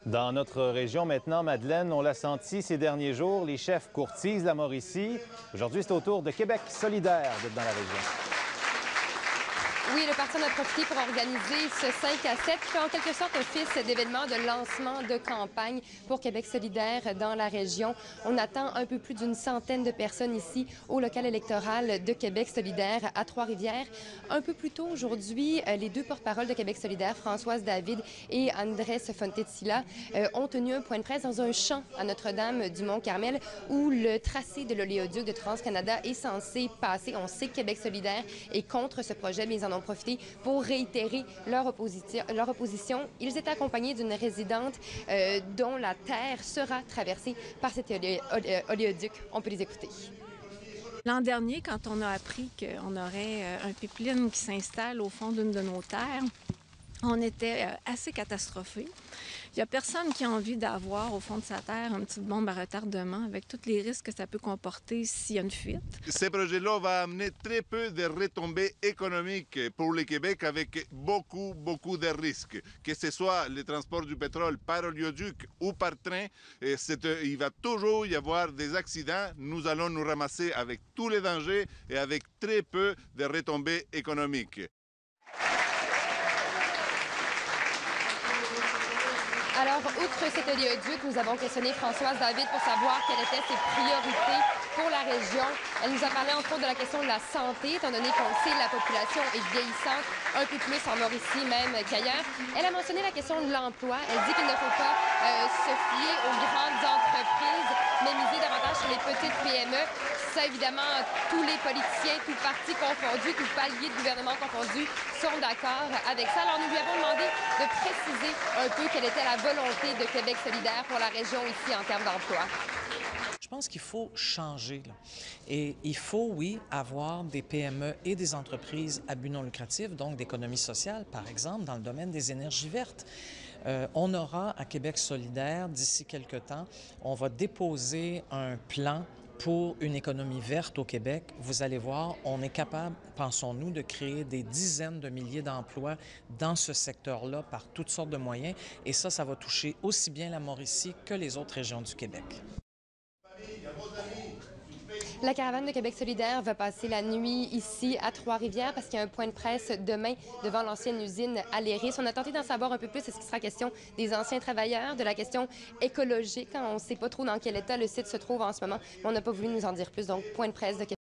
Dans notre région maintenant, Madeleine, on l'a senti ces derniers jours, les chefs courtisent la Mauricie. Aujourd'hui, c'est au tour de Québec solidaire d'être dans la région. Oui, le parti en a profité pour organiser ce 5 à 7 qui fait en quelque sorte office d'événement de lancement de campagne pour Québec solidaire dans la région. On attend un peu plus d'une centaine de personnes ici au local électoral de Québec solidaire à Trois-Rivières. Un peu plus tôt aujourd'hui, les deux porte-paroles de Québec solidaire, Françoise David et Andrés Fontecilla, ont tenu un point de presse dans un champ à Notre-Dame-du-Mont-Carmel où le tracé de l'oléoduc de Trans-Canada est censé passer. On sait que Québec solidaire est contre ce projet, mais ils en ont profité pour réitérer leur opposition. Ils étaient accompagnés d'une résidente dont la terre sera traversée par cet oléoduc. On peut les écouter. L'an dernier, quand on a appris qu'on aurait un pipeline qui s'installe au fond d'une de nos terres, on était assez catastrophés. Il n'y a personne qui a envie d'avoir au fond de sa terre une petite bombe à retardement avec tous les risques que ça peut comporter s'il y a une fuite. Ce projet-là va amener très peu de retombées économiques pour le Québec avec beaucoup de risques. Que ce soit le transport du pétrole par oléoduc ou par train, il va toujours y avoir des accidents. Nous allons nous ramasser avec tous les dangers et avec très peu de retombées économiques. Alors, outre cet oléoduc, nous avons questionné Françoise David pour savoir quelles étaient ses priorités pour la région. Elle nous a parlé entre autres de la question de la santé, étant donné qu'on sait que la population est vieillissante, un peu plus en Mauricie même qu'ailleurs. Elle a mentionné la question de l'emploi. Elle dit qu'il ne faut pas se fier aux grandes entreprises, mais miser davantage sur les petites PME. Ça, évidemment, tous les politiciens, tous partis confondus, tous paliers de gouvernement confondus sont d'accord avec ça. Alors, nous lui avons demandé de préciser un peu quelle était la volonté de Québec solidaire pour la région ici en termes d'emploi. Je pense qu'il faut changer. Là. Et il faut, oui, avoir des PME et des entreprises à but non lucratif, donc d'économie sociale, par exemple, dans le domaine des énergies vertes. On aura à Québec solidaire, d'ici quelques temps, on va déposer un plan pour une économie verte au Québec. Vous allez voir, on est capable, pensons-nous, de créer des dizaines de milliers d'emplois dans ce secteur-là par toutes sortes de moyens. Et ça va toucher aussi bien la Mauricie que les autres régions du Québec. La caravane de Québec solidaire va passer la nuit ici à Trois-Rivières parce qu'il y a un point de presse demain devant l'ancienne usine à Léris. On a tenté d'en savoir un peu plus. Est-ce qu'il sera question des anciens travailleurs, de la question écologique? On ne sait pas trop dans quel état le site se trouve en ce moment, mais on n'a pas voulu nous en dire plus. Donc, point de presse de Québec.